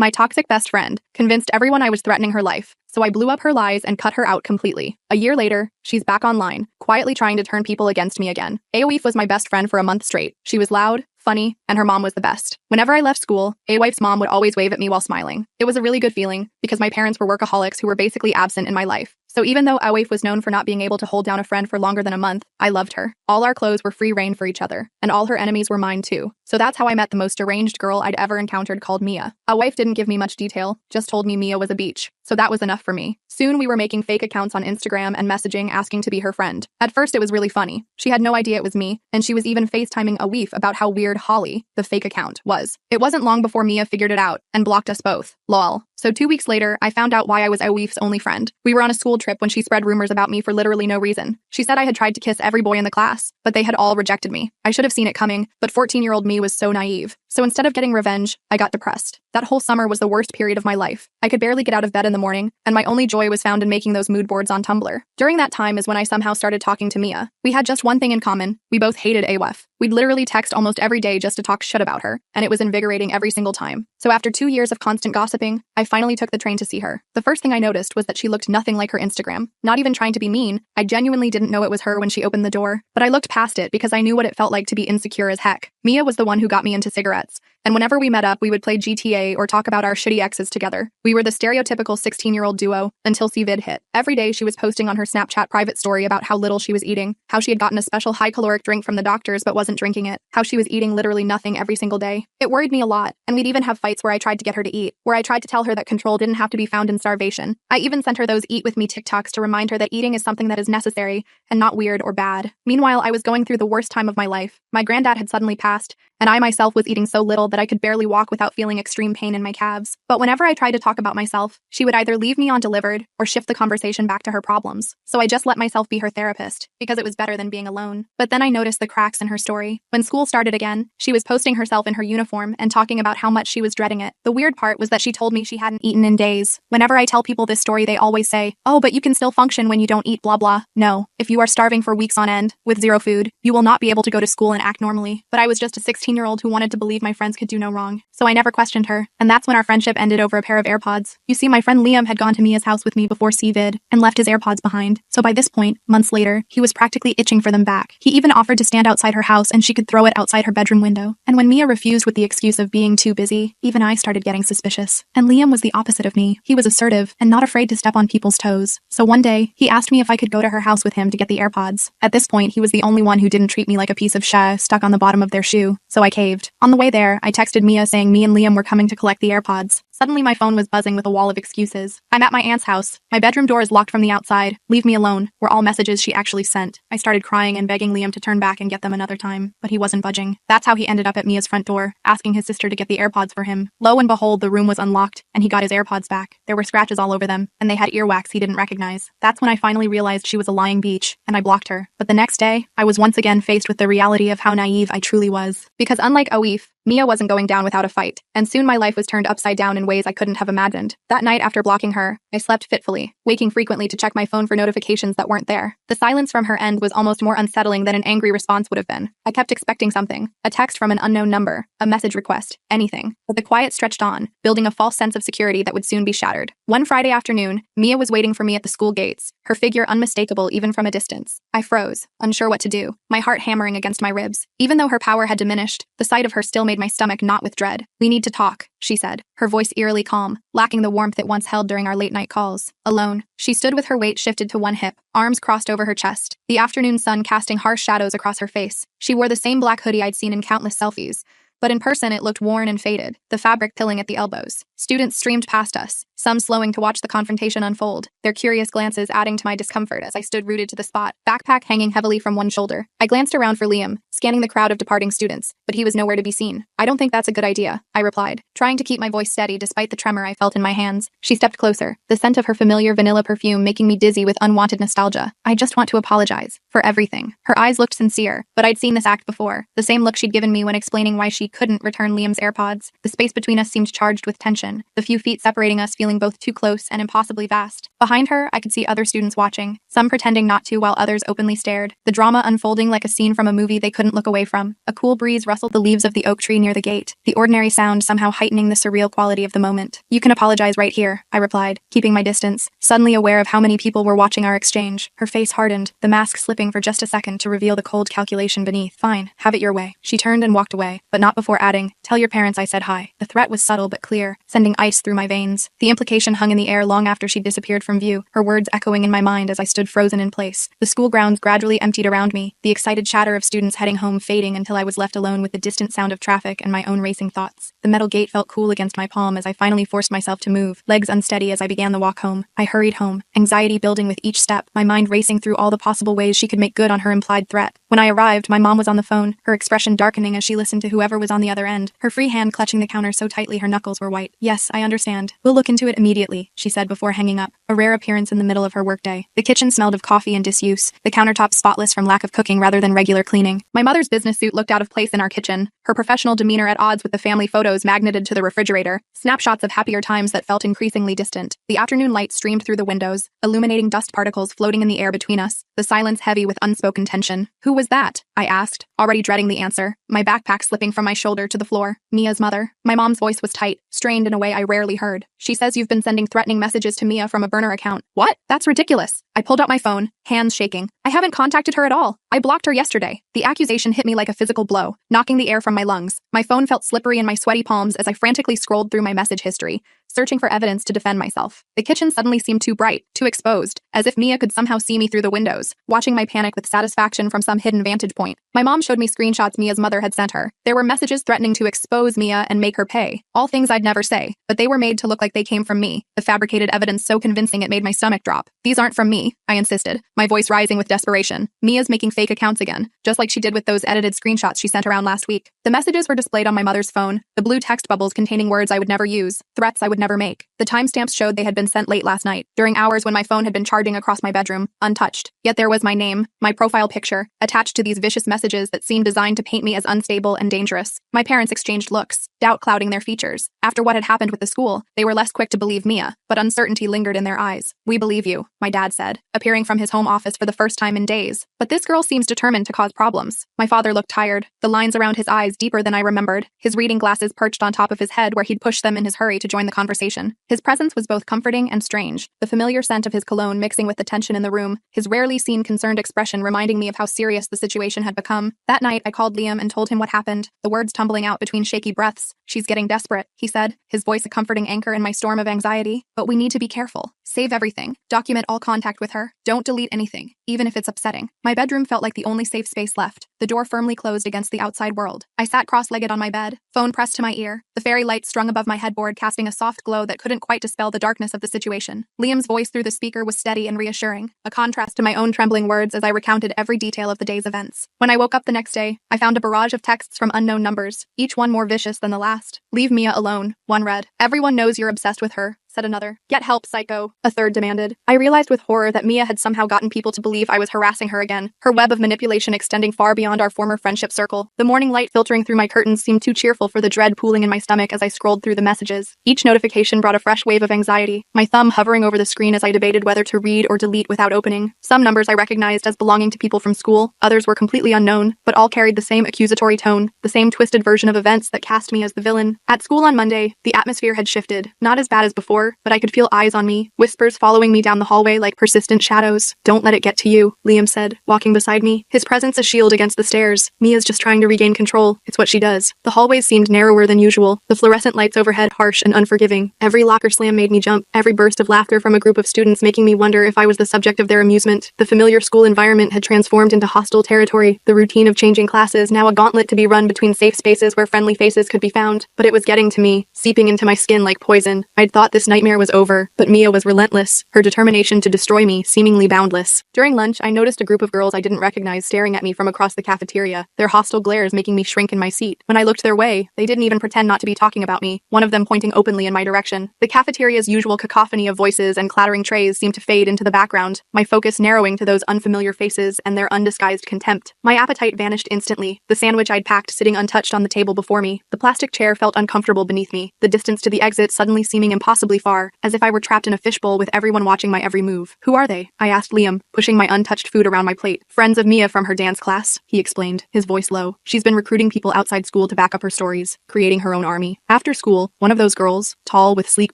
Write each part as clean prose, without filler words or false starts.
My toxic best friend convinced everyone I was threatening her life, so I blew up her lies and cut her out completely. A year later, she's back online, quietly trying to turn people against me again. Awif was my best friend for a month straight. She was loud, funny, and her mom was the best. Whenever I left school, Awif's mom would always wave at me while smiling. It was a really good feeling because my parents were workaholics who were basically absent in my life. So even though Awif was known for not being able to hold down a friend for longer than a month, I loved her. All our clothes were free reign for each other, and all her enemies were mine too. So that's how I met the most deranged girl I'd ever encountered called Mia. Awif didn't give me much detail, just told me Mia was a beach. So that was enough for me. Soon we were making fake accounts on Instagram and messaging asking to be her friend. At first it was really funny. She had no idea it was me, and she was even FaceTiming Awif about how weird Holly, the fake account, was. It wasn't long before Mia figured it out and blocked us both. Lol. So 2 weeks later, I found out why I was Awif's only friend. We were on a school trip when she spread rumors about me for literally no reason. She said I had tried to kiss every boy in the class, but they had all rejected me. I should have seen it coming, but 14-year-old me was so naive. So instead of getting revenge, I got depressed. That whole summer was the worst period of my life. I could barely get out of bed in the morning, and my only joy was found in making those mood boards on Tumblr. During that time is when I somehow started talking to Mia. We had just one thing in common. We both hated Awif. We'd literally text almost every day just to talk shit about her, and it was invigorating every single time. So after 2 years of constant gossiping, I finally took the train to see her. The first thing I noticed was that she looked nothing like her Instagram. Not even trying to be mean, I genuinely didn't know it was her when she opened the door, but I looked past it because I knew what it felt like to be insecure as heck. Mia was the one who got me into cigarettes, and whenever we met up, we would play GTA or talk about our shitty exes together. We were the stereotypical 16-year-old duo until CVID hit. Every day she was posting on her Snapchat private story about how little she was eating, how she had gotten a special high-caloric drink from the doctors but wasn't drinking it, how she was eating literally nothing every single day. It worried me a lot, and we'd even have fights where I tried to get her to eat, where I tried to tell her that control didn't have to be found in starvation. I even sent her those Eat With Me TikToks to remind her that eating is something that is necessary and not weird or bad. Meanwhile, I was going through the worst time of my life. My granddad had suddenly passed, and I myself was eating so little that I could barely walk without feeling extreme pain in my calves. But whenever I tried to talk about myself, she would either leave me undelivered or shift the conversation back to her problems. So I just let myself be her therapist, because it was better than being alone. But then I noticed the cracks in her story. When school started again, she was posting herself in her uniform and talking about how much she was dreading it. The weird part was that she told me she hadn't eaten in days. Whenever I tell people this story, they always say, "Oh, but you can still function when you don't eat blah blah." No, if you are starving for weeks on end, with zero food, you will not be able to go to school and act normally. But I was just a 16-year-old who wanted to believe my friends could do no wrong. So I never questioned her, and that's when our friendship ended over a pair of AirPods. You see, my friend Liam had gone to Mia's house with me before CVID and left his AirPods behind. So by this point, months later, he was practically itching for them back. He even offered to stand outside her house and she could throw it outside her bedroom window. And when Mia refused with the excuse of being too busy, even I started getting suspicious. And Liam was the opposite of me. He was assertive and not afraid to step on people's toes. So one day, he asked me if I could go to her house with him to get the AirPods. At this point, he was the only one who didn't treat me like a piece of shit stuck on the bottom of their shoe. So I caved. On the way there, I texted Mia saying me and Liam were coming to collect the AirPods. Suddenly my phone was buzzing with a wall of excuses. I'm at my aunt's house. My bedroom door is locked from the outside. Leave me alone, were all messages she actually sent. I started crying and begging Liam to turn back and get them another time, but he wasn't budging. That's how he ended up at Mia's front door, asking his sister to get the AirPods for him. Lo and behold, the room was unlocked, and he got his AirPods back. There were scratches all over them, and they had earwax he didn't recognize. That's when I finally realized she was a lying beach, and I blocked her. But the next day, I was once again faced with the reality of how naive I truly was. Because unlike Awif, Mia wasn't going down without a fight, and soon my life was turned upside down in ways I couldn't have imagined. That night after blocking her, I slept fitfully, waking frequently to check my phone for notifications that weren't there. The silence from her end was almost more unsettling than an angry response would have been. I kept expecting something, a text from an unknown number, a message request, anything. But the quiet stretched on, building a false sense of security that would soon be shattered. One Friday afternoon, Mia was waiting for me at the school gates, her figure unmistakable even from a distance. I froze, unsure what to do, my heart hammering against my ribs. Even though her power had diminished, the sight of her still made my stomach knot with dread. "We need to talk," she said, her voice eerily calm, lacking the warmth it once held during our late-night calls. Alone, she stood with her weight shifted to one hip, arms crossed over her chest, the afternoon sun casting harsh shadows across her face. She wore the same black hoodie I'd seen in countless selfies, but in person it looked worn and faded, the fabric pilling at the elbows. Students streamed past us, some slowing to watch the confrontation unfold, their curious glances adding to my discomfort as I stood rooted to the spot, backpack hanging heavily from one shoulder. I glanced around for Liam, scanning the crowd of departing students, but he was nowhere to be seen. "I don't think that's a good idea," I replied, trying to keep my voice steady despite the tremor I felt in my hands. She stepped closer, the scent of her familiar vanilla perfume making me dizzy with unwanted nostalgia. "I just want to apologize for everything." Her eyes looked sincere, but I'd seen this act before, the same look she'd given me when explaining why she couldn't return Liam's AirPods. The space between us seemed charged with tension, the few feet separating us feeling both too close and impossibly vast. Behind her, I could see other students watching, some pretending not to while others openly stared, the drama unfolding like a scene from a movie they couldn't look away from. A cool breeze rustled the leaves of the oak tree near the gate, the ordinary sound somehow heightening the surreal quality of the moment. "You can apologize right here," I replied, keeping my distance, suddenly aware of how many people were watching our exchange. Her face hardened, the mask slipping for just a second to reveal the cold calculation beneath. "Fine, have it your way." She turned and walked away, but not before adding, "Tell your parents I said hi." The threat was subtle but clear, sending ice through my veins. The implication hung in the air long after she disappeared from view, her words echoing in my mind as I stood frozen in place. The school grounds gradually emptied around me, the excited chatter of students heading home fading until I was left alone with the distant sound of traffic and my own racing thoughts. The metal gate felt cool against my palm as I finally forced myself to move, legs unsteady as I began the walk home. I hurried home, anxiety building with each step, my mind racing through all the possible ways she could make good on her implied threat. When I arrived, my mom was on the phone, her expression darkening as she listened to whoever was on the other end, her free hand clutching the counter so tightly her knuckles were white. "Yes, I understand. We'll look into it immediately," she said before hanging up, a rare appearance in the middle of her workday. The kitchen smelled of coffee and disuse, the countertops spotless from lack of cooking rather than regular cleaning. My mother's business suit looked out of place in our kitchen, her professional demeanor at odds with the family photos magneted to the refrigerator, snapshots of happier times that felt increasingly distant. The afternoon light streamed through the windows, illuminating dust particles floating in the air between us, the silence heavy with unspoken tension. "Who was that?" I asked, already dreading the answer, my backpack slipping from my shoulder to the floor. "Mia's mother." My mom's voice was tight, strained in a way I rarely heard. "She says you've been sending threatening messages to Mia from a burner account." "What? That's ridiculous." I pulled out my phone, hands shaking. "I haven't contacted her at all. I blocked her yesterday." The accusation hit me like a physical blow, knocking the air from my lungs. My phone felt slippery in my sweaty palms as I frantically scrolled through my message history, searching for evidence to defend myself. The kitchen suddenly seemed too bright, too exposed, as if Mia could somehow see me through the windows, watching my panic with satisfaction from some hidden vantage point. My mom showed me screenshots Mia's mother had sent her. There were messages threatening to expose Mia and make her pay. All things I'd never say, but they were made to look like they came from me, the fabricated evidence so convincing it made my stomach drop. "These aren't from me," I insisted, my voice rising with desperation. "Mia's making fake accounts again, just like she did with those edited screenshots she sent around last week." The messages were displayed on my mother's phone, the blue text bubbles containing words I would never use, threats I would never make. The timestamps showed they had been sent late last night, during hours when my phone had been charging across my bedroom, untouched. Yet there was my name, my profile picture, attached to these vicious messages that seemed designed to paint me as unstable and dangerous. My parents exchanged looks, doubt clouding their features. After what had happened with the school, they were less quick to believe Mia, but uncertainty lingered in their eyes. "We believe you," my dad said, appearing from his home office for the first time in days. "But this girl seems determined to cause problems." My father looked tired, the lines around his eyes deeper than I remembered, his reading glasses perched on top of his head where he'd pushed them in his hurry to join the conversation. His presence was both comforting and strange, the familiar scent of his cologne mixing with the tension in the room, his rarely seen concerned expression reminding me of how serious the situation had become. That night, I called Liam and told him what happened, the words tumbling out between shaky breaths. "She's getting desperate," he said, his voice a comforting anchor in my storm of anxiety. "But we need to be careful. Save everything. Document all contact with her. Don't delete anything, even if it's upsetting." My bedroom felt like the only safe space left, the door firmly closed against the outside world. I sat cross-legged on my bed, phone pressed to my ear, the fairy light strung above my headboard casting a soft glow that couldn't quite dispel the darkness of the situation. Liam's voice through the speaker was steady and reassuring, a contrast to my own trembling words as I recounted every detail of the day's events. When I woke up the next day, I found a barrage of texts from unknown numbers, each one more vicious than the last. "Leave Mia alone," one read. "Everyone knows you're obsessed with her," said another. "Get help, psycho," a third demanded. I realized with horror that Mia had somehow gotten people to believe I was harassing her again, her web of manipulation extending far beyond our former friendship circle. The morning light filtering through my curtains seemed too cheerful for the dread pooling in my stomach as I scrolled through the messages. Each notification brought a fresh wave of anxiety, my thumb hovering over the screen as I debated whether to read or delete without opening. Some numbers I recognized as belonging to people from school, others were completely unknown, but all carried the same accusatory tone, the same twisted version of events that cast me as the villain. At school on Monday, the atmosphere had shifted, not as bad as before, but I could feel eyes on me, whispers following me down the hallway like persistent shadows. "Don't let it get to you," Liam said, walking beside me, his presence a shield against the stairs. "Mia's just trying to regain control. It's what she does." The hallways seemed narrower than usual, the fluorescent lights overhead harsh and unforgiving. Every locker slam made me jump, every burst of laughter from a group of students making me wonder if I was the subject of their amusement. The familiar school environment had transformed into hostile territory, the routine of changing classes now a gauntlet to be run between safe spaces where friendly faces could be found. But it was getting to me, seeping into my skin like poison. I'd thought this nightmare was over, but Mia was relentless, her determination to destroy me seemingly boundless. During lunch, I noticed a group of girls I didn't recognize staring at me from across the cafeteria, their hostile glares making me shrink in my seat. When I looked their way, they didn't even pretend not to be talking about me, one of them pointing openly in my direction. The cafeteria's usual cacophony of voices and clattering trays seemed to fade into the background, my focus narrowing to those unfamiliar faces and their undisguised contempt. My appetite vanished instantly, the sandwich I'd packed sitting untouched on the table before me. The plastic chair felt uncomfortable beneath me, the distance to the exit suddenly seeming impossibly far, as if I were trapped in a fishbowl with everyone watching my every move. "Who are they?" I asked Liam, pushing my untouched food around my plate. "Friends of Mia from her dance class," he explained, his voice low. "She's been recruiting people outside school to back up her stories, creating her own army." After school, one of those girls, tall with sleek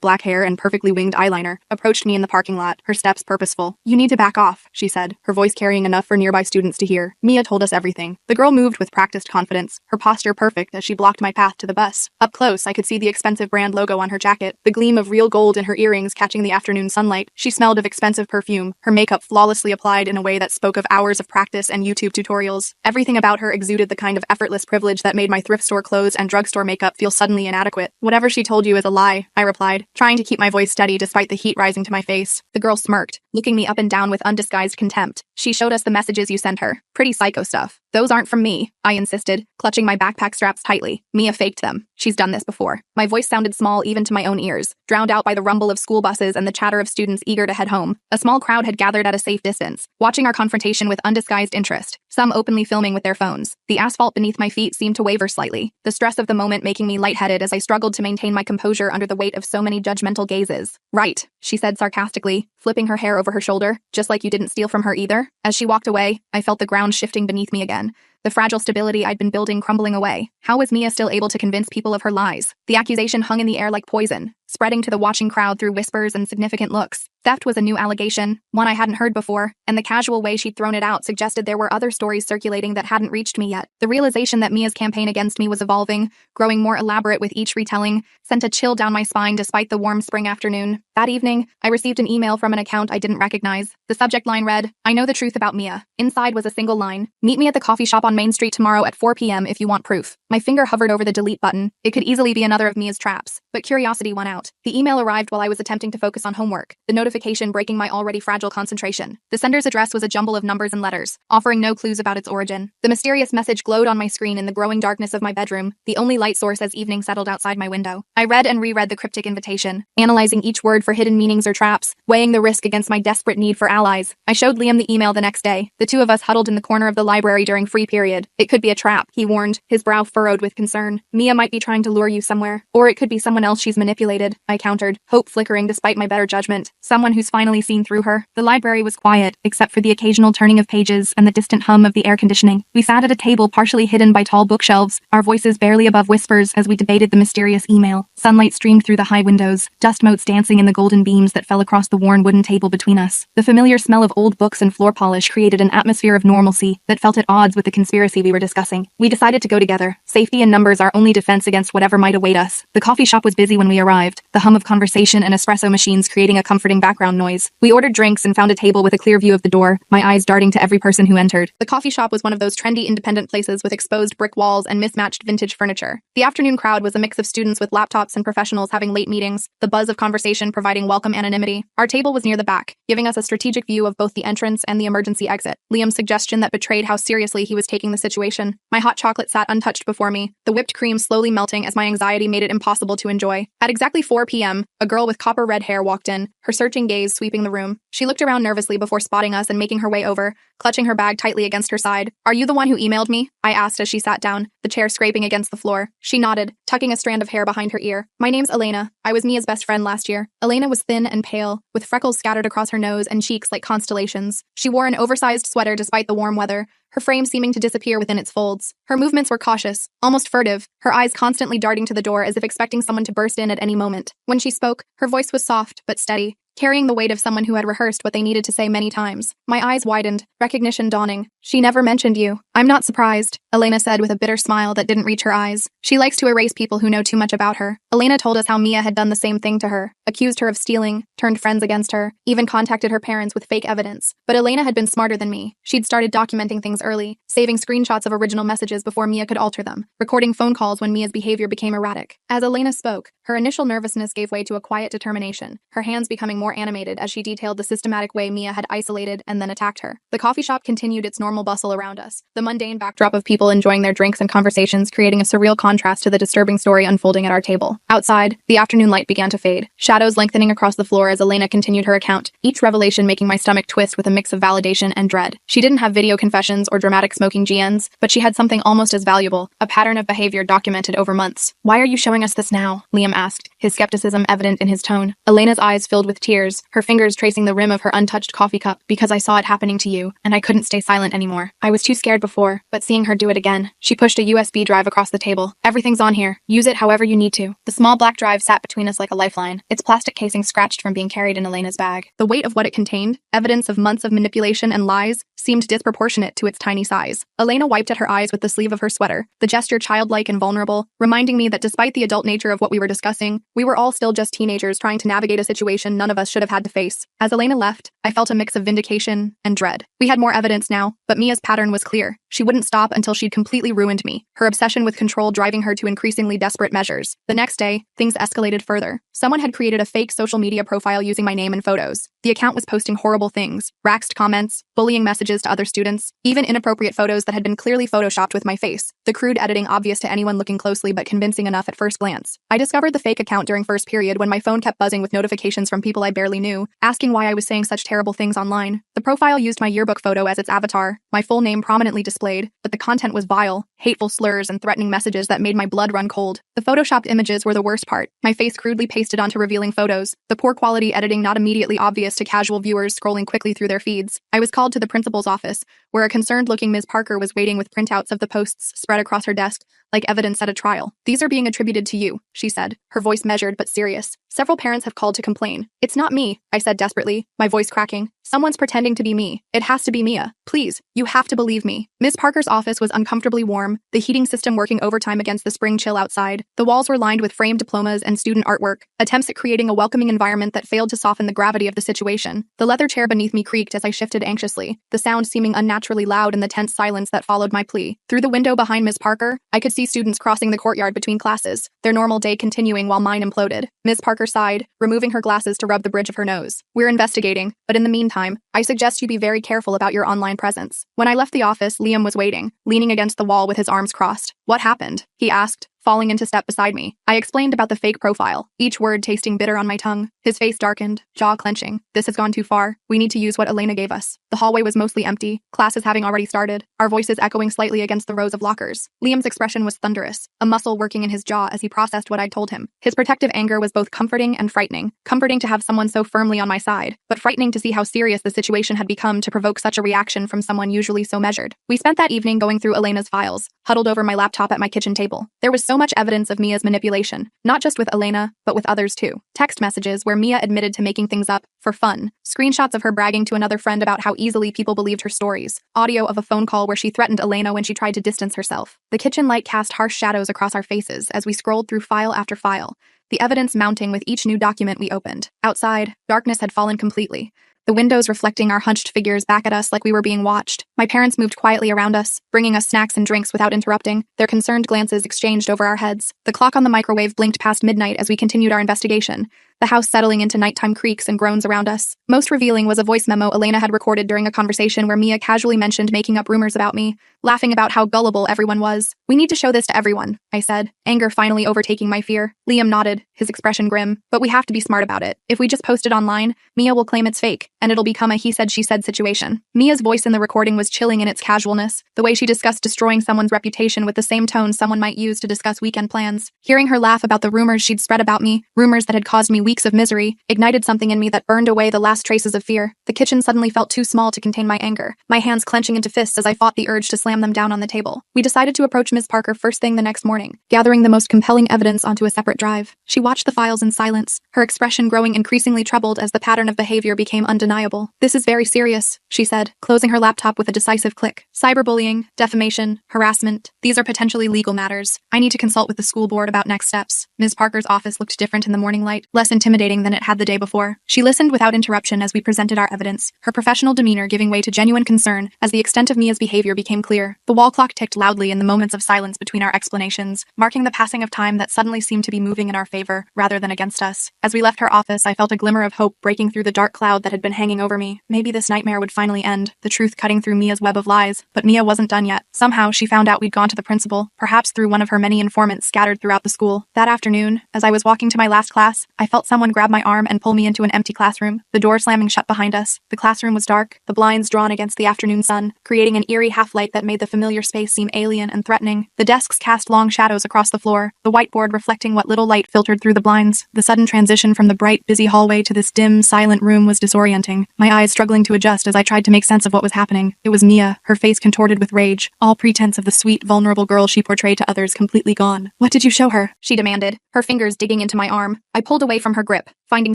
black hair and perfectly winged eyeliner, approached me in the parking lot, her steps purposeful. "You need to back off," she said, her voice carrying enough for nearby students to hear. Mia told us everything. The girl moved with practiced confidence, her posture perfect as she blocked my path to the bus. Up close, I could see the expensive brand logo on her jacket, the gleam of real gold in her earrings catching the afternoon sunlight. She smelled of expensive perfume, her makeup flawlessly applied in a way that spoke of hours of practice and YouTube tutorials. Everything about her exuded the kind of effortless privilege that made my thrift store clothes and drugstore makeup feel suddenly inadequate. "Whatever she told you is a lie," I replied, trying to keep my voice steady despite the heat rising to my face. The girl smirked, looking me up and down with undisguised contempt. "She showed us the messages you sent her. Pretty psycho stuff." "Those aren't from me," I insisted, clutching my backpack straps tightly. "Mia faked them. She's done this before." My voice sounded small even to my own ears, drowned out by the rumble of school buses and the chatter of students eager to head home. A small crowd had gathered at a safe distance, watching our confrontation with undisguised interest, some openly filming with their phones. The asphalt beneath my feet seemed to waver slightly, the stress of the moment making me lightheaded as I struggled to maintain my composure under the weight of so many judgmental gazes. "Right," she said sarcastically, flipping her hair over her shoulder, "just like you didn't steal from her either." As she walked away, I felt the ground shifting beneath me again, the fragile stability I'd been building crumbling away. How was Mia still able to convince people of her lies? The accusation hung in the air like poison, spreading to the watching crowd through whispers and significant looks. Theft was a new allegation, one I hadn't heard before, and the casual way she'd thrown it out suggested there were other stories circulating that hadn't reached me yet. The realization that Mia's campaign against me was evolving, growing more elaborate with each retelling, sent a chill down my spine despite the warm spring afternoon. That evening, I received an email from an account I didn't recognize. The subject line read, "I know the truth about Mia." Inside was a single line, "Meet me at the coffee shop on Main Street tomorrow at 4 p.m. if you want proof." My finger hovered over the delete button. It could easily be another of Mia's traps, but curiosity won out. The email arrived while I was attempting to focus on homework, the notification breaking my already fragile concentration. The sender's address was a jumble of numbers and letters, offering no clues about its origin. The mysterious message glowed on my screen in the growing darkness of my bedroom, the only light source as evening settled outside my window. I read and reread the cryptic invitation, analyzing each word for hidden meanings or traps, weighing the risk against my desperate need for allies. I showed Liam the email the next day, the two of us huddled in the corner of the library during free period. "It could be a trap," he warned, his brow furrowed with concern. "Mia might be trying to lure you somewhere. Or it could be someone else she's manipulated," I countered, hope flickering despite my better judgment. "Someone who's finally seen through her." The library was quiet, except for the occasional turning of pages and the distant hum of the air conditioning. We sat at a table partially hidden by tall bookshelves, our voices barely above whispers as we debated the mysterious email. Sunlight streamed through the high windows, dust motes dancing in the golden beams that fell across the worn wooden table between us. The familiar smell of old books and floor polish created an atmosphere of normalcy that felt at odds with the conspiracy we were discussing. We decided to go together. Safety in numbers our only defense against whatever might await us. The coffee shop was busy when we arrived, the hum of conversation and espresso machines creating a comforting background noise. We ordered drinks and found a table with a clear view of the door, my eyes darting to every person who entered. The coffee shop was one of those trendy independent places with exposed brick walls and mismatched vintage furniture. The afternoon crowd was a mix of students with laptops and professionals having late meetings, the buzz of conversation providing welcome anonymity. Our table was near the back, giving us a strategic view of both the entrance and the emergency exit. Liam's suggestion that betrayed how seriously he was taking the situation. My hot chocolate sat untouched before me, the whipped cream slowly melting as my anxiety made it impossible to enjoy. At exactly 4 p.m., a girl with copper red hair walked in, her searching gaze sweeping the room. She looked around nervously before spotting us and making her way over, clutching her bag tightly against her side. "Are you the one who emailed me?" I asked as she sat down, the chair scraping against the floor. She nodded, tucking a strand of hair behind her ear. "My name's Elena. I was Mia's best friend last year." Elena was thin and pale, with freckles scattered across her nose and cheeks like constellations. She wore an oversized sweater despite the warm weather, her frame seeming to disappear within its folds. Her movements were cautious, almost furtive, her eyes constantly darting to the door as if expecting someone to burst in at any moment. When she spoke, her voice was soft but steady, carrying the weight of someone who had rehearsed what they needed to say many times. My eyes widened, recognition dawning. "She never mentioned you." "I'm not surprised," Elena said with a bitter smile that didn't reach her eyes. "She likes to erase people who know too much about her." Elena told us how Mia had done the same thing to her, accused her of stealing, turned friends against her, even contacted her parents with fake evidence. But Elena had been smarter than me. She'd started documenting things early, saving screenshots of original messages before Mia could alter them, recording phone calls when Mia's behavior became erratic. As Elena spoke, her initial nervousness gave way to a quiet determination, her hands becoming more animated as she detailed the systematic way Mia had isolated and then attacked her. The coffee shop continued its normal bustle around us, the mundane backdrop of people enjoying their drinks and conversations creating a surreal contrast to the disturbing story unfolding at our table. Outside, the afternoon light began to fade, shadows lengthening across the floor as Elena continued her account, each revelation making my stomach twist with a mix of validation and dread. She didn't have video confessions or dramatic smoking GNs, but she had something almost as valuable, a pattern of behavior documented over months. "Why are you showing us this now?" Liam asked, his skepticism evident in his tone. Elena's eyes filled with tears, her fingers tracing the rim of her untouched coffee cup. "Because I saw it happening to you, and I couldn't stay silent anymore. I was too scared before, but seeing her do it again." She pushed a USB drive across the table. "Everything's on here. Use it however you need to." The small black drive sat between us like a lifeline, its plastic casing scratched from being carried in Elena's bag. The weight of what it contained, evidence of months of manipulation and lies, seemed disproportionate to its tiny size. Elena wiped at her eyes with the sleeve of her sweater, the gesture childlike and vulnerable, reminding me that despite the adult nature of what we were discussing, we were all still just teenagers trying to navigate a situation none of us should have had to face. As Elena left, I felt a mix of vindication and dread. We had more evidence now, but Mia's pattern was clear. She wouldn't stop until she'd completely ruined me, her obsession with control driving her to increasingly desperate measures. The next day, things escalated further. Someone had created a fake social media profile using my name and photos. The account was posting horrible things, raxed comments, bullying messages to other students, even inappropriate photos that had been clearly photoshopped with my face, the crude editing obvious to anyone looking closely but convincing enough at first glance. I discovered the fake account during first period when my phone kept buzzing with notifications from people I barely knew, asking why I was saying such terrible things online. The profile used my yearbook photo as its avatar, my full name prominently displayed, but the content was vile, hateful slurs and threatening messages that made my blood run cold. The photoshopped images were the worst part, my face crudely pasted onto revealing photos, the poor quality editing not immediately obvious to casual viewers scrolling quickly through their feeds. I was called to the principal's office, where a concerned-looking Ms. Parker was waiting with printouts of the posts spread across her desk, like evidence at a trial. "These are being attributed to you," she said, her voice measured but serious. "Several parents have called to complain." "It's not me," I said desperately, my voice cracking. "Someone's pretending to be me. It has to be Mia. Please, you have to believe me." Ms. Parker's office was uncomfortably warm, the heating system working overtime against the spring chill outside. The walls were lined with framed diplomas and student artwork, attempts at creating a welcoming environment that failed to soften the gravity of the situation. The leather chair beneath me creaked as I shifted anxiously, the sound seeming unnaturally loud in the tense silence that followed my plea. Through the window behind Ms. Parker, I could see students crossing the courtyard between classes, their normal day continuing while mine imploded. Ms. Parker sighed, removing her glasses to rub the bridge of her nose. "We're investigating, but in the meantime, I suggest you be very careful about your online presence." When I left the office, Liam was waiting, leaning against the wall with his arms crossed. "What happened?" he asked, falling into step beside me. I explained about the fake profile, each word tasting bitter on my tongue. His face darkened, jaw clenching. "This has gone too far. We need to use what Elena gave us." The hallway was mostly empty, classes having already started, our voices echoing slightly against the rows of lockers. Liam's expression was thunderous, a muscle working in his jaw as he processed what I'd told him. His protective anger was both comforting and frightening. Comforting to have someone so firmly on my side, but frightening to see how serious the situation had become to provoke such a reaction from someone usually so measured. We spent that evening going through Elena's files, huddled over my laptop at my kitchen table. There was so much evidence of Mia's manipulation, not just with Elena, but with others too. Text messages where Mia admitted to making things up for fun, screenshots of her bragging to another friend about how easily people believed her stories, audio of a phone call where she threatened Elena when she tried to distance herself. The kitchen light cast harsh shadows across our faces as we scrolled through file after file, the evidence mounting with each new document we opened. Outside, darkness had fallen completely, the windows reflecting our hunched figures back at us like we were being watched. My parents moved quietly around us, bringing us snacks and drinks without interrupting, their concerned glances exchanged over our heads. The clock on the microwave blinked past midnight as we continued our investigation, the house settling into nighttime creaks and groans around us. Most revealing was a voice memo Elena had recorded during a conversation where Mia casually mentioned making up rumors about me, laughing about how gullible everyone was. "We need to show this to everyone," I said, anger finally overtaking my fear. Liam nodded, his expression grim. "But we have to be smart about it. If we just post it online, Mia will claim it's fake, and it'll become a he said she said situation." Mia's voice in the recording was chilling in its casualness, the way she discussed destroying someone's reputation with the same tone someone might use to discuss weekend plans. Hearing her laugh about the rumors she'd spread about me, rumors that had caused me weeks of misery, ignited something in me that burned away the last traces of fear. The kitchen suddenly felt too small to contain my anger, my hands clenching into fists as I fought the urge to slam them down on the table. We decided to approach Ms. Parker first thing the next morning, gathering the most compelling evidence onto a separate drive. She watched the files in silence, her expression growing increasingly troubled as the pattern of behavior became undeniable. "This is very serious," she said, closing her laptop with a decisive click. "Cyberbullying, defamation, harassment. These are potentially legal matters. I need to consult with the school board about next steps." Ms. Parker's office looked different in the morning light, less intimidating than it had the day before. She listened without interruption as we presented our evidence, her professional demeanor giving way to genuine concern as the extent of Mia's behavior became clear. The wall clock ticked loudly in the moments of silence between our explanations, marking the passing of time that suddenly seemed to be moving in our favor rather than against us. As we left her office, I felt a glimmer of hope breaking through the dark cloud that had been hanging over me. Maybe this nightmare would finally end, the truth cutting through Mia's web of lies. But Mia wasn't done yet. Somehow, she found out we'd gone to the principal, perhaps through one of her many informants scattered throughout the school. That afternoon, as I was walking to my last class, I felt someone grab my arm and pull me into an empty classroom, the door slamming shut behind us. The classroom was dark, the blinds drawn against the afternoon sun, creating an eerie half-light that made the familiar space seem alien and threatening. The desks cast long shadows across the floor, the whiteboard reflecting what little light filtered through the blinds. The sudden transition from the bright, busy hallway to this dim, silent room was disorienting, my eyes struggling to adjust as I tried to make sense of what was happening. It was Mia, her face contorted with rage, all pretense of the sweet, vulnerable girl she portrayed to others completely gone. "What did you show her?" she demanded, her fingers digging into my arm. I pulled away from her grip, finding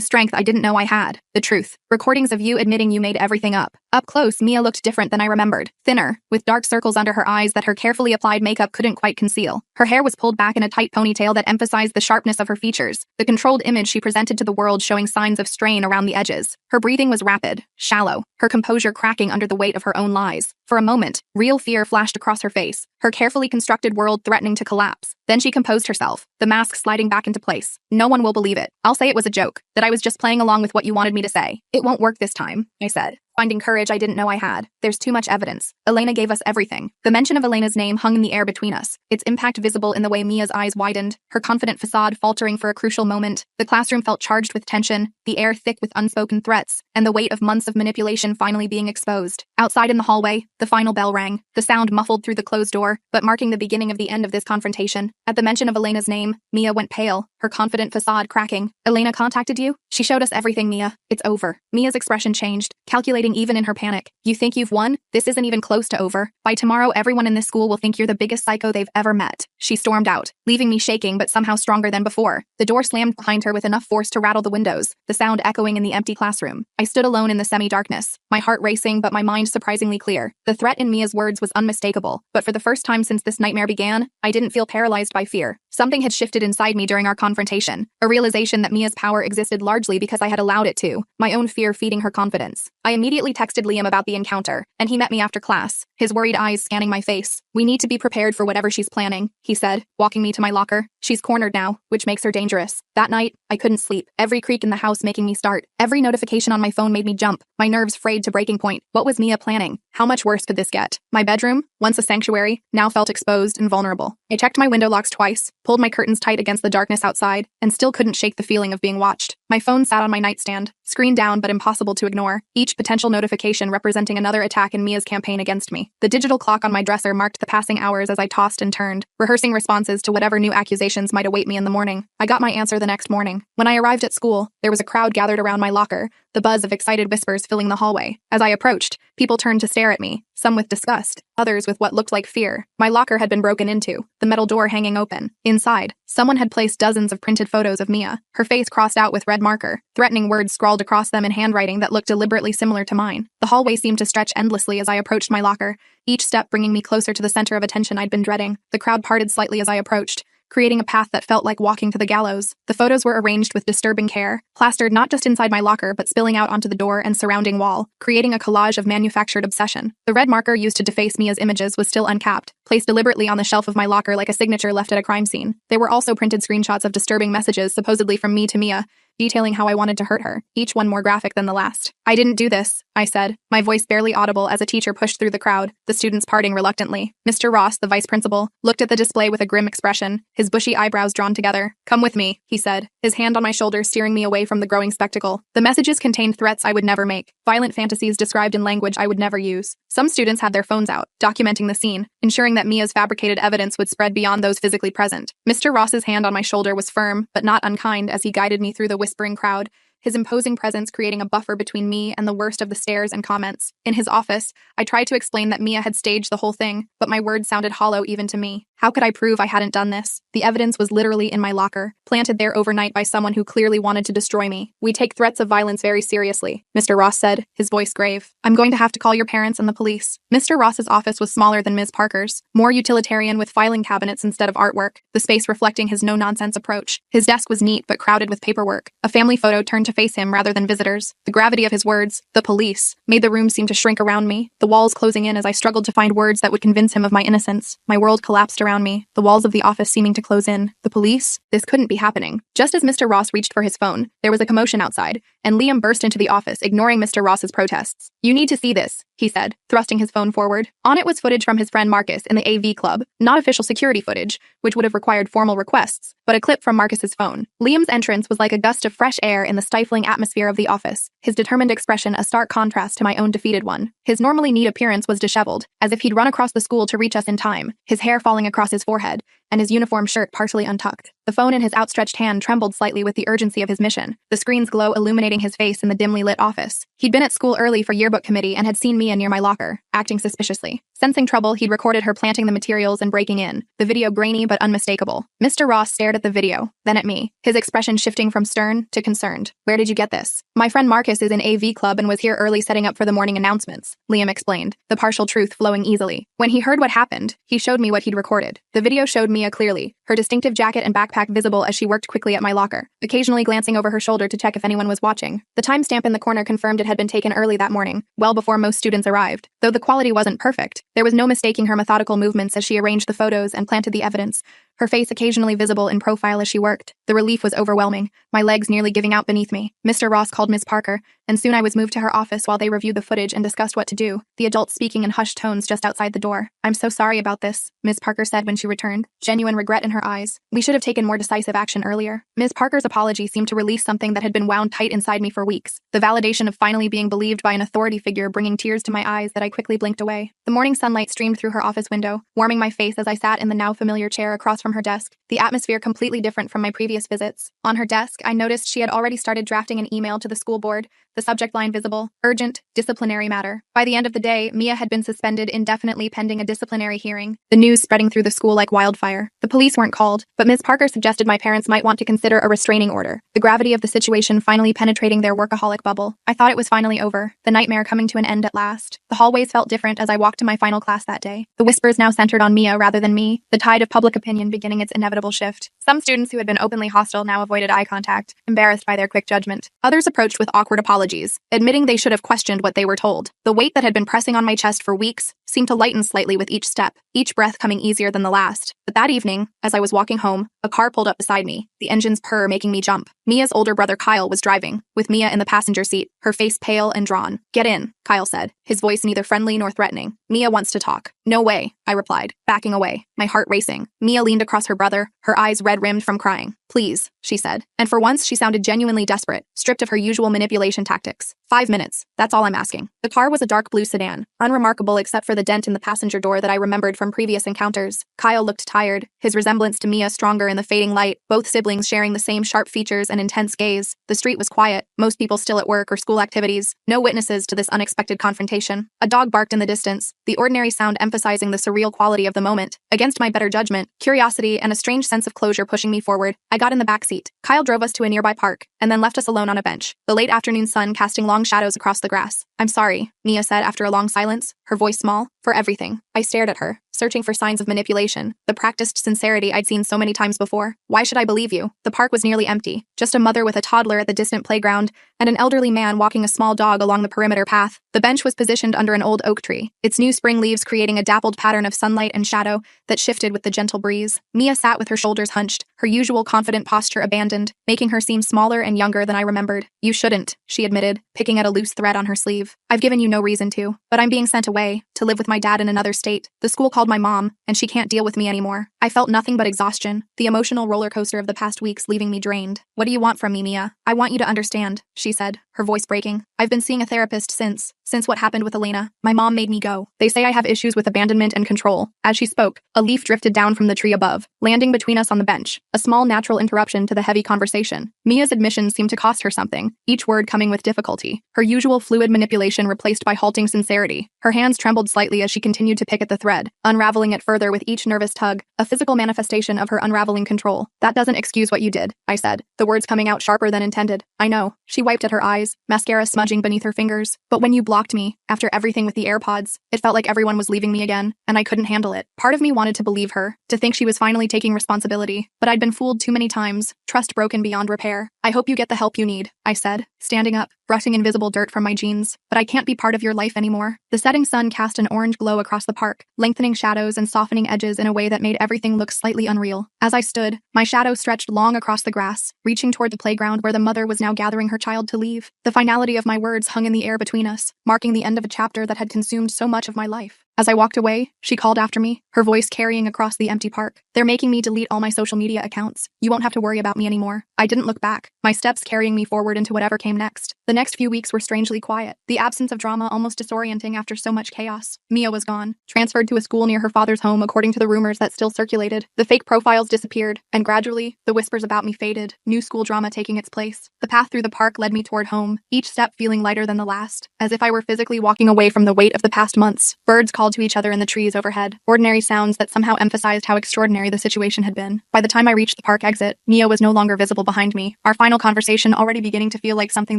strength I didn't know I had. "The truth. Recordings of you admitting you made everything up." Up close, Mia looked different than I remembered. Thinner, with dark circles under her eyes that her carefully applied makeup couldn't quite conceal. Her hair was pulled back in a tight ponytail that emphasized the sharpness of her features, the controlled image she presented to the world showing signs of strain around the edges. Her breathing was rapid, shallow, her composure cracking under the weight of her own lies. For a moment, real fear flashed across her face, her carefully constructed world threatening to collapse. Then she composed herself, the mask sliding back into place. "No one will believe it. I'll say it was a joke, that I was just playing along with what you wanted me to say. It won't work this time," I said, finding courage I didn't know I had. "There's too much evidence. Elena gave us everything." The mention of Elena's name hung in the air between us, its impact visible in the way Mia's eyes widened, her confident facade faltering for a crucial moment. The classroom felt charged with tension, the air thick with unspoken threats, and the weight of months of manipulation finally being exposed. Outside in the hallway, the final bell rang, the sound muffled through the closed door, but marking the beginning of the end of this confrontation. At the mention of Elena's name, Mia went pale, her confident facade cracking. "Elena contacted you? She showed us everything, Mia. It's over." Mia's expression changed, calculating even in her panic. "You think you've won? This isn't even close to over. By tomorrow, everyone in this school will think you're the biggest psycho they've ever met." She stormed out, leaving me shaking but somehow stronger than before. The door slammed behind her with enough force to rattle the windows, the sound echoing in the empty classroom. I stood alone in the semi-darkness, my heart racing but my mind surprisingly clear. The threat in Mia's words was unmistakable, but for the first time since this nightmare began, I didn't feel paralyzed by fear. Something had shifted inside me during our confrontation, a realization that Mia's power existed largely because I had allowed it to, my own fear feeding her confidence. I immediately texted Liam about the encounter, and he met me after class, his worried eyes scanning my face. "We need to be prepared for whatever she's planning," he said, walking me to my locker. "She's cornered now, which makes her dangerous." That night, I couldn't sleep, every creak in the house making me start. Every notification on my phone made me jump, my nerves frayed to breaking point. What was Mia planning? How much worse could this get? My bedroom, once a sanctuary, now felt exposed and vulnerable. I checked my window locks twice, pulled my curtains tight against the darkness outside, and still couldn't shake the feeling of being watched. My phone sat on my nightstand, screen down but impossible to ignore, each potential notification representing another attack in Mia's campaign against me. The digital clock on my dresser marked the passing hours as I tossed and turned, rehearsing responses to whatever new accusations might await me in the morning. I got my answer the next morning. When I arrived at school, there was a crowd gathered around my locker, the buzz of excited whispers filling the hallway. As I approached, people turned to stare at me, some with disgust, others with what looked like fear. My locker had been broken into, the metal door hanging open. Inside, someone had placed dozens of printed photos of Mia, her face crossed out with red marker, threatening words scrawled across them in handwriting that looked deliberately similar to mine. The hallway seemed to stretch endlessly as I approached my locker, each step bringing me closer to the center of attention I'd been dreading. The crowd parted slightly as I approached, creating a path that felt like walking to the gallows. The photos were arranged with disturbing care, plastered not just inside my locker but spilling out onto the door and surrounding wall, creating a collage of manufactured obsession. The red marker used to deface Mia's images was still uncapped, placed deliberately on the shelf of my locker like a signature left at a crime scene. There were also printed screenshots of disturbing messages supposedly from me to Mia, detailing how I wanted to hurt her, each one more graphic than the last. "I didn't do this," I said, my voice barely audible as a teacher pushed through the crowd, the students parting reluctantly. Mr. Ross, the vice principal, looked at the display with a grim expression, his bushy eyebrows drawn together. "Come with me," he said, his hand on my shoulder steering me away from the growing spectacle. The messages contained threats I would never make, violent fantasies described in language I would never use. Some students had their phones out, documenting the scene, ensuring that Mia's fabricated evidence would spread beyond those physically present. Mr. Ross's hand on my shoulder was firm, but not unkind as he guided me through the whispering crowd, his imposing presence creating a buffer between me and the worst of the stares and comments. In his office, I tried to explain that Mia had staged the whole thing, but my words sounded hollow even to me. How could I prove I hadn't done this? The evidence was literally in my locker, planted there overnight by someone who clearly wanted to destroy me. We take threats of violence very seriously, Mr. Ross said, his voice grave. I'm going to have to call your parents and the police. Mr. Ross's office was smaller than Ms. Parker's, more utilitarian with filing cabinets instead of artwork, the space reflecting his no-nonsense approach. His desk was neat but crowded with paperwork. A family photo turned to face him rather than visitors. The gravity of his words, the police, made the room seem to shrink around me, the walls closing in as I struggled to find words that would convince him of my innocence. My world collapsed around me, the walls of the office seeming to close in. The police? This couldn't be happening. Just as Mr. Ross reached for his phone, there was a commotion outside, and Liam burst into the office, ignoring Mr. Ross's protests. You need to see this, he said, thrusting his phone forward. On it was footage from his friend Marcus in the AV club, not official security footage, which would have required formal requests, but a clip from Marcus's phone. Liam's entrance was like a gust of fresh air in the stifling atmosphere of the office, his determined expression a stark contrast to my own defeated one. His normally neat appearance was disheveled, as if he'd run across the school to reach us in time, his hair falling across his forehead, and his uniform shirt partially untucked. The phone in his outstretched hand trembled slightly with the urgency of his mission, the screen's glow illuminating his face in the dimly lit office. He'd been at school early for yearbook committee and had seen Mia near my locker, acting suspiciously. Sensing trouble, he'd recorded her planting the materials and breaking in, the video grainy but unmistakable. Mr. Ross stared at the video, then at me, his expression shifting from stern to concerned. Where did you get this? My friend Marcus is in AV club and was here early setting up for the morning announcements, Liam explained, the partial truth flowing easily. When he heard what happened, he showed me what he'd recorded. The video showed Mia clearly, her distinctive jacket and backpack visible as she worked quickly at my locker, occasionally glancing over her shoulder to check if anyone was watching. The timestamp in the corner confirmed it had been taken early that morning, well before most students arrived. Though the quality wasn't perfect, there was no mistaking her methodical movements as she arranged the photos and planted the evidence, her face occasionally visible in profile as she worked. The relief was overwhelming, my legs nearly giving out beneath me. Mr. Ross called Miss Parker, and soon I was moved to her office while they reviewed the footage and discussed what to do, the adults speaking in hushed tones just outside the door. I'm so sorry about this, Miss Parker said when she returned, genuine regret in her eyes. We should have taken more decisive action earlier. Miss Parker's apology seemed to release something that had been wound tight inside me for weeks, the validation of finally being believed by an authority figure bringing tears to my eyes that I quickly blinked away. The morning sunlight streamed through her office window, warming my face as I sat in the now familiar chair across from her desk, the atmosphere completely different from my previous visits. On her desk, I noticed she had already started drafting an email to the school board, the subject line visible, urgent, disciplinary matter. By the end of the day, Mia had been suspended indefinitely pending a disciplinary hearing, the news spreading through the school like wildfire. The police weren't called, but Ms. Parker suggested my parents might want to consider a restraining order, the gravity of the situation finally penetrating their workaholic bubble. I thought it was finally over, the nightmare coming to an end at last. The hallways felt different as I walked to my final class that day. The whispers now centered on Mia rather than me, the tide of public opinion beginning its inevitable shift. Some students who had been openly hostile now avoided eye contact, embarrassed by their quick judgment. Others approached with awkward apologies, admitting they should have questioned what they were told. The weight that had been pressing on my chest for weeks seemed to lighten slightly with each step, each breath coming easier than the last. But that evening, as I was walking home, a car pulled up beside me, the engine's purr making me jump. Mia's older brother Kyle was driving, with Mia in the passenger seat, her face pale and drawn. Get in, Kyle said, his voice neither friendly nor threatening. Mia wants to talk. No way, I replied, backing away, my heart racing. Mia leaned across her brother, her eyes red-rimmed from crying. Please, she said, and for once she sounded genuinely desperate, stripped of her usual manipulation tactics. 5 minutes, that's all I'm asking. The car was a dark blue sedan, unremarkable except for the dent in the passenger door that I remembered from previous encounters. Kyle looked tired, his resemblance to Mia stronger in the fading light, both siblings sharing the same sharp features and intense gaze. The street was quiet, most people still at work or school activities, no witnesses to this unexpected confrontation. A dog barked in the distance, the ordinary sound emphasizing the surreal quality of the moment. Against my better judgment, curiosity and a strange sense of closure pushing me forward, I got in the back seat. Kyle drove us to a nearby park, and then left us alone on a bench, the late afternoon sun casting long shadows across the grass. I'm sorry, Mia said after a long silence, her voice small, for everything. I stared at her, searching for signs of manipulation, the practiced sincerity I'd seen so many times before. Why should I believe you? The park was nearly empty, just a mother with a toddler at the distant playground, and an elderly man walking a small dog along the perimeter path. The bench was positioned under an old oak tree, its new spring leaves creating a dappled pattern of sunlight and shadow that shifted with the gentle breeze. Mia sat with her shoulders hunched, her usual confident posture abandoned, making her seem smaller and younger than I remembered. You shouldn't, she admitted, picking at a loose thread on her sleeve. I've given you no reason to, but I'm being sent away, to live with my dad in another state. The school called called my mom, and she can't deal with me anymore. I felt nothing but exhaustion, the emotional roller coaster of the past weeks leaving me drained. What do you want from me, Mia? I want you to understand, she said, her voice breaking. I've been seeing a therapist since what happened with Elena. My mom made me go. They say I have issues with abandonment and control. As she spoke, a leaf drifted down from the tree above, landing between us on the bench, a small natural interruption to the heavy conversation. Mia's admission seemed to cost her something, each word coming with difficulty, her usual fluid manipulation replaced by halting sincerity. Her hands trembled slightly as she continued to pick at the thread, unraveling it further with each nervous tug, a physical manifestation of her unraveling control. That doesn't excuse what you did, I said, the words coming out sharper than intended. I know. She wiped at her eyes, mascara smudging beneath her fingers. But when you blocked me, after everything with the AirPods, it felt like everyone was leaving me again, and I couldn't handle it. Part of me wanted to believe her, to think she was finally taking responsibility, but I'd been fooled too many times, trust broken beyond repair. I hope you get the help you need, I said, standing up, brushing invisible dirt from my jeans. But I can't be part of your life anymore. The setting sun cast an orange glow across the park, lengthening shadows and softening edges in a way that made everything look slightly unreal. As I stood, my shadow stretched long across the grass, reaching toward the playground where the mother was now gathering her child to leave. The finality of my words hung in the air between us, marking the end of a chapter that had consumed so much of my life. As I walked away, she called after me, her voice carrying across the empty park. They're making me delete all my social media accounts. You won't have to worry about me anymore. I didn't look back, my steps carrying me forward into whatever came next. The next few weeks were strangely quiet, the absence of drama almost disorienting after so much chaos. Mia was gone, transferred to a school near her father's home according to the rumors that still circulated. The fake profiles disappeared, and gradually, the whispers about me faded, new school drama taking its place. The path through the park led me toward home, each step feeling lighter than the last, as if I were physically walking away from the weight of the past months. Birds called to each other in the trees overhead, ordinary sounds that somehow emphasized how extraordinary the situation had been. By the time I reached the park exit, Mia was no longer visible behind me, our final conversation already beginning to feel like something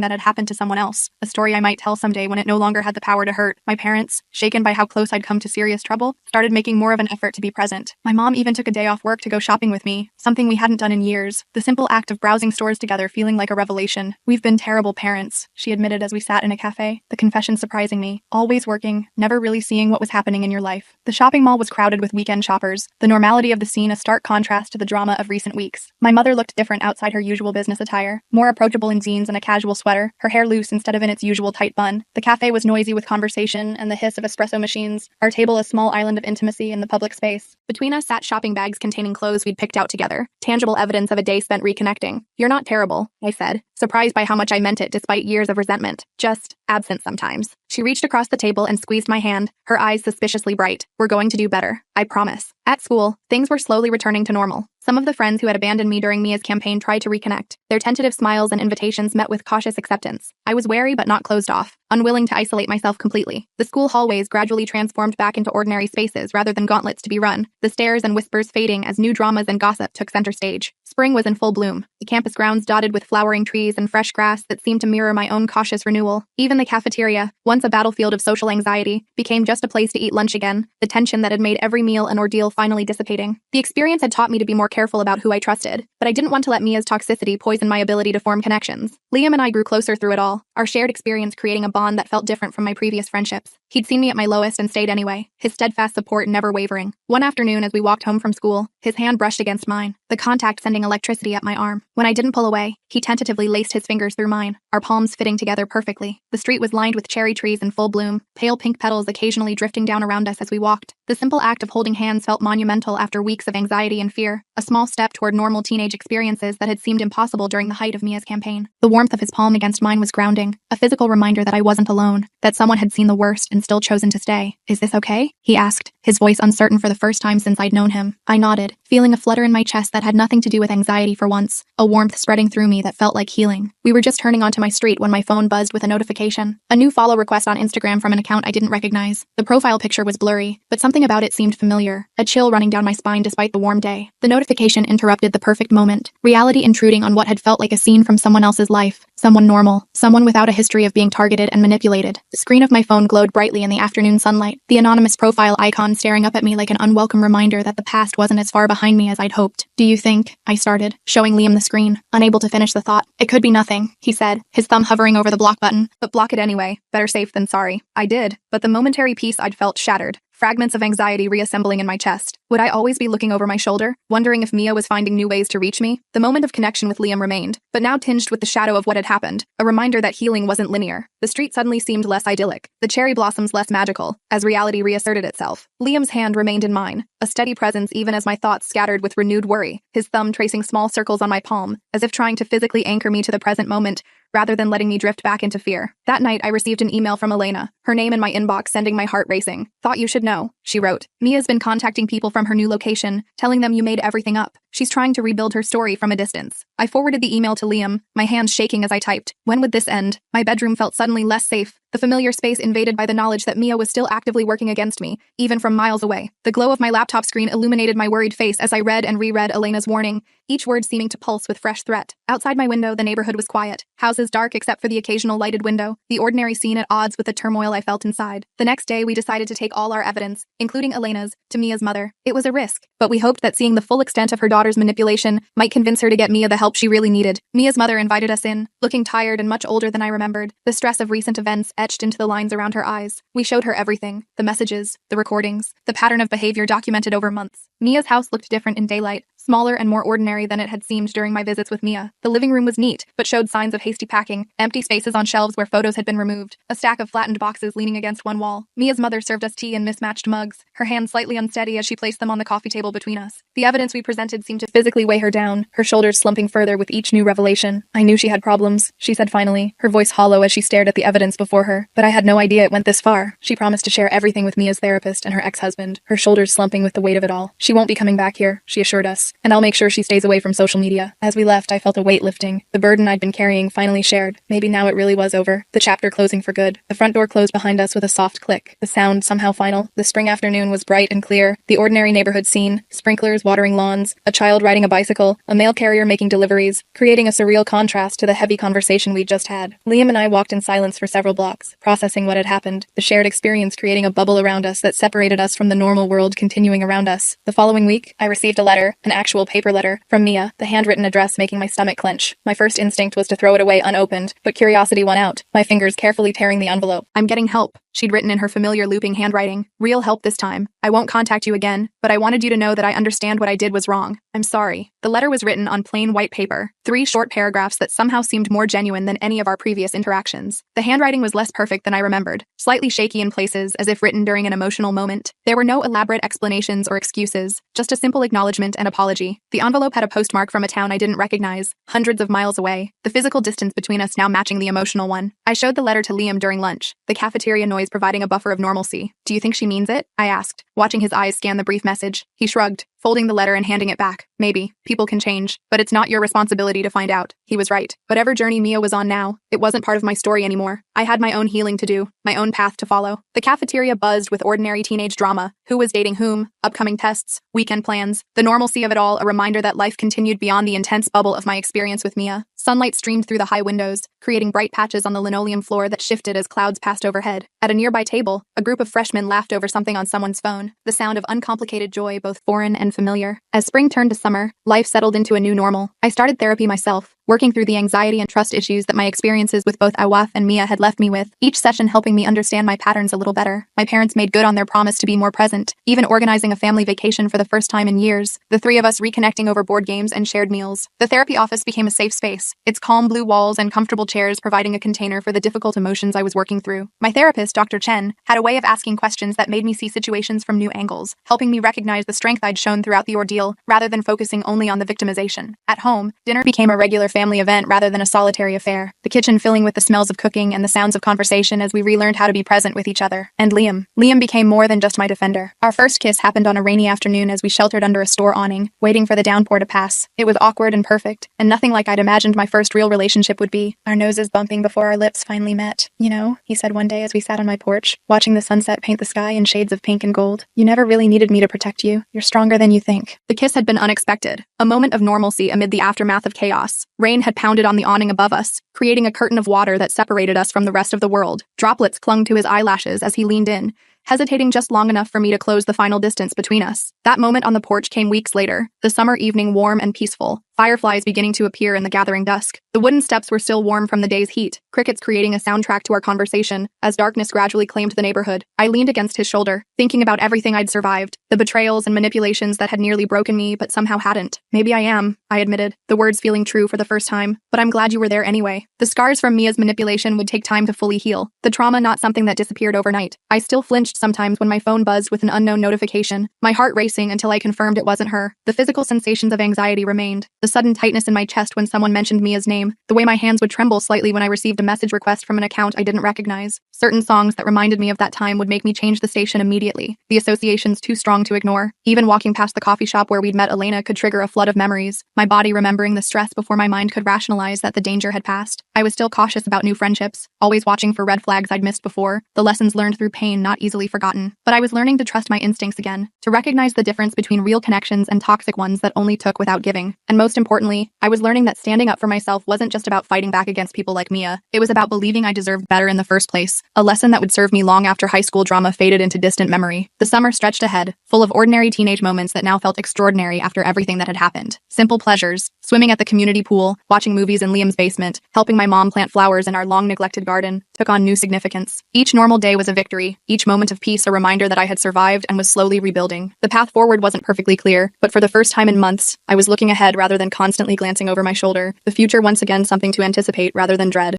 that had happened to someone else, a story I might tell someday when it no longer had the power to hurt. My parents, shaken by how close I'd come to serious trouble, started making more of an effort to be present. My mom even took a day off work to go shopping with me, something we hadn't done in years, the simple act of browsing stores together feeling like a revelation. We've been terrible parents, she admitted as we sat in a cafe, the confession surprising me. Always working, never really seeing what was happening in your life. The shopping mall was crowded with weekend shoppers, the normality of the scene a stark contrast to the drama of recent weeks. My mother looked different outside her usual business attire, more approachable in jeans and a casual sweater, her hair loose instead of in its usual tight bun. The cafe was noisy with conversation and the hiss of espresso machines, our table a small island of intimacy in the public space. Between us sat shopping bags containing clothes we'd picked out together, tangible evidence of a day spent reconnecting. You're not terrible, I said, surprised by how much I meant it despite years of resentment. Just absent sometimes. She reached across the table and squeezed my hand, her eyes suspiciously bright. We're going to do better, I promise. At school, things were slowly returning to normal. Some of the friends who had abandoned me during Mia's campaign tried to reconnect. Their tentative smiles and invitations met with cautious acceptance. I was wary but not closed off, unwilling to isolate myself completely. The school hallways gradually transformed back into ordinary spaces rather than gauntlets to be run, the stares and whispers fading as new dramas and gossip took center stage. Spring was in full bloom, the campus grounds dotted with flowering trees and fresh grass that seemed to mirror my own cautious renewal. Even the cafeteria, once a battlefield of social anxiety, became just a place to eat lunch again, the tension that had made every meal an ordeal finally dissipating. The experience had taught me to be more careful about who I trusted, but I didn't want to let Mia's toxicity poison my ability to form connections. Liam and I grew closer through it all, our shared experience creating a bond that felt different from my previous friendships. He'd seen me at my lowest and stayed anyway, his steadfast support never wavering. One afternoon as we walked home from school, his hand brushed against mine, the contact sending electricity up my arm. When I didn't pull away, he tentatively laced his fingers through mine, our palms fitting together perfectly. The street was lined with cherry trees in full bloom, pale pink petals occasionally drifting down around us as we walked. The simple act of holding hands felt monumental after weeks of anxiety and fear, a small step toward normal teenage experiences that had seemed impossible during the height of Mia's campaign. The warmth of his palm against mine was grounding, a physical reminder that I wasn't alone, that someone had seen the worst and still chosen to stay. Is this okay? He asked, his voice uncertain for the first time since I'd known him. I nodded, feeling a flutter in my chest that had nothing to do with anxiety for once, a warmth spreading through me that felt like healing. We were just turning onto my street when my phone buzzed with a notification. A new follow request on Instagram from an account I didn't recognize. The profile picture was blurry, but something about it seemed familiar, a chill running down my spine despite the warm day. The notification interrupted the perfect moment, reality intruding on what had felt like a scene from someone else's life. Someone normal, someone without a history of being targeted and manipulated. The screen of my phone glowed brightly in the afternoon sunlight, the anonymous profile icon staring up at me like an unwelcome reminder that the past wasn't as far behind me as I'd hoped. Do you think? I started, showing Liam the screen, unable to finish the thought. It could be nothing, he said, his thumb hovering over the block button. But block it anyway. Better safe than sorry. I did, but the momentary peace I'd felt shattered. fragments of anxiety reassembling in my chest. Would I always be looking over my shoulder, wondering if Mia was finding new ways to reach me? The moment of connection with Liam remained, but now tinged with the shadow of what had happened, a reminder that healing wasn't linear. The street suddenly seemed less idyllic, the cherry blossoms less magical, as reality reasserted itself. Liam's hand remained in mine, a steady presence even as my thoughts scattered with renewed worry, his thumb tracing small circles on my palm, as if trying to physically anchor me to the present moment, rather than letting me drift back into fear. That night, I received an email from Elena, her name in my inbox sending my heart racing. "Thought you should know," she wrote. "Mia's been contacting people from her new location, telling them you made everything up. She's trying to rebuild her story from a distance." I forwarded the email to Liam, my hands shaking as I typed. When would this end? My bedroom felt suddenly less safe, the familiar space invaded by the knowledge that Mia was still actively working against me, even from miles away. The glow of my laptop screen illuminated my worried face as I read and reread Elena's warning, each word seeming to pulse with fresh threat. Outside my window, the neighborhood was quiet, houses dark except for the occasional lighted window, the ordinary scene at odds with the turmoil I felt inside. The next day, we decided to take all our evidence, including Elena's, to Mia's mother. It was a risk, but we hoped that seeing the full extent of her daughter's manipulation might convince her to get Mia the help she really needed. Mia's mother invited us in, looking tired and much older than I remembered, the stress of recent events etched into the lines around her eyes. We showed her everything, the messages, the recordings, the pattern of behavior documented over months. Mia's house looked different in daylight, smaller and more ordinary than it had seemed during my visits with Mia. The living room was neat, but showed signs of hasty packing, empty spaces on shelves where photos had been removed, a stack of flattened boxes leaning against one wall. Mia's mother served us tea in mismatched mugs, her hands slightly unsteady as she placed them on the coffee table between us. The evidence we presented seemed to physically weigh her down, her shoulders slumping further with each new revelation. "I knew she had problems," she said finally, her voice hollow as she stared at the evidence before her. "But I had no idea it went this far." She promised to share everything with Mia's therapist and her ex-husband, her shoulders slumping with the weight of it all. "She won't be coming back here," she assured us, "and I'll make sure she stays away from social media." As we left, I felt a weight lifting, the burden I'd been carrying finally shared. Maybe now it really was over, the chapter closing for good. The front door closed behind us with a soft click, the sound somehow final. The spring afternoon was bright and clear, the ordinary neighborhood scene, sprinklers watering lawns, a child riding a bicycle, a mail carrier making deliveries, creating a surreal contrast to the heavy conversation we'd just had. Liam and I walked in silence for several blocks, processing what had happened, the shared experience creating a bubble around us that separated us from the normal world continuing around us. The following week, I received a letter, an actual paper letter, from Mia, the handwritten address making my stomach clench. My first instinct was to throw it away unopened, but curiosity won out, my fingers carefully tearing the envelope. "I'm getting help," she'd written in her familiar looping handwriting. "Real help this time. I won't contact you again, but I wanted you to know that I understand what I did was wrong. I'm sorry." The letter was written on plain white paper, 3 short paragraphs that somehow seemed more genuine than any of our previous interactions. The handwriting was less perfect than I remembered, slightly shaky in places as if written during an emotional moment. There were no elaborate explanations or excuses, just a simple acknowledgement and apology. The envelope had a postmark from a town I didn't recognize, hundreds of miles away, the physical distance between us now matching the emotional one. I showed the letter to Liam during lunch, the cafeteria noise providing a buffer of normalcy. "Do you think she means it?" I asked, watching his eyes scan the brief message. He shrugged, folding the letter and handing it back. "Maybe. People can change, but it's not your responsibility to find out." He was right. Whatever journey Mia was on now, it wasn't part of my story anymore. I had my own healing to do, my own path to follow. The cafeteria buzzed with ordinary teenage drama, who was dating whom, upcoming tests, weekend plans, the normalcy of it all, a reminder that life continued beyond the intense bubble of my experience with Mia. Sunlight streamed through the high windows, creating bright patches on the linoleum floor that shifted as clouds passed overhead. At a nearby table, a group of freshmen laughed over something on someone's phone, the sound of uncomplicated joy both foreign and familiar. As spring turned to summer, life settled into a new normal. I started therapy myself, working through the anxiety and trust issues that my experiences with both Awaf and Mia had left me with, each session helping me understand my patterns a little better. My parents made good on their promise to be more present, even organizing a family vacation for the first time in years, the 3 of us reconnecting over board games and shared meals. The therapy office became a safe space, its calm blue walls and comfortable chairs providing a container for the difficult emotions I was working through. My therapist, Dr. Chen, had a way of asking questions that made me see situations from new angles, helping me recognize the strength I'd shown throughout the ordeal, rather than focusing only on the victimization. At home, dinner became a regular family event rather than a solitary affair, the kitchen filling with the smells of cooking and the sounds of conversation as we relearned how to be present with each other. And Liam. Liam became more than just my defender. Our first kiss happened on a rainy afternoon as we sheltered under a store awning, waiting for the downpour to pass. It was awkward and perfect, and nothing like I'd imagined my first real relationship would be. Our noses bumping before our lips finally met. "You know," he said one day as we sat on my porch, watching the sunset paint the sky in shades of pink and gold, "you never really needed me to protect you. You're stronger than you think." The kiss had been unexpected, a moment of normalcy amid the aftermath of chaos. Rain had pounded on the awning above us, creating a curtain of water that separated us from the rest of the world. Droplets clung to his eyelashes as he leaned in, hesitating just long enough for me to close the final distance between us. That moment on the porch came weeks later, the summer evening warm and peaceful, fireflies beginning to appear in the gathering dusk. The wooden steps were still warm from the day's heat, crickets creating a soundtrack to our conversation. As darkness gradually claimed the neighborhood, I leaned against his shoulder, thinking about everything I'd survived, the betrayals and manipulations that had nearly broken me but somehow hadn't. Maybe I am, I admitted, the words feeling true for the first time, but I'm glad you were there anyway. The scars from Mia's manipulation would take time to fully heal, the trauma not something that disappeared overnight. I still flinched sometimes when my phone buzzed with an unknown notification, my heart racing until I confirmed it wasn't her. The physical sensations of anxiety remained, the sudden tightness in my chest when someone mentioned Mia's name, the way my hands would tremble slightly when I received a message request from an account I didn't recognize. Certain songs that reminded me of that time would make me change the station immediately, the associations too strong to ignore. Even walking past the coffee shop where we'd met Elena could trigger a flood of memories, my body remembering the stress before my mind could rationalize that the danger had passed. I was still cautious about new friendships, always watching for red flags I'd missed before, the lessons learned through pain not easily forgotten. But I was learning to trust my instincts again, to recognize the difference between real connections and toxic ones that only took without giving. And most importantly, I was learning that standing up for myself wasn't just about fighting back against people like Mia, it was about believing I deserved better in the first place, a lesson that would serve me long after high school drama faded into distant memory. The summer stretched ahead, full of ordinary teenage moments that now felt extraordinary after everything that had happened. Simple pleasures, swimming at the community pool, watching movies in Liam's basement, helping my mom plant flowers in our long-neglected garden, took on new significance. Each normal day was a victory, each moment of peace a reminder that I had survived and was slowly rebuilding. The path forward wasn't perfectly clear, but for the first time in months, I was looking ahead rather than constantly glancing over my shoulder, the future once again something to anticipate rather than dread.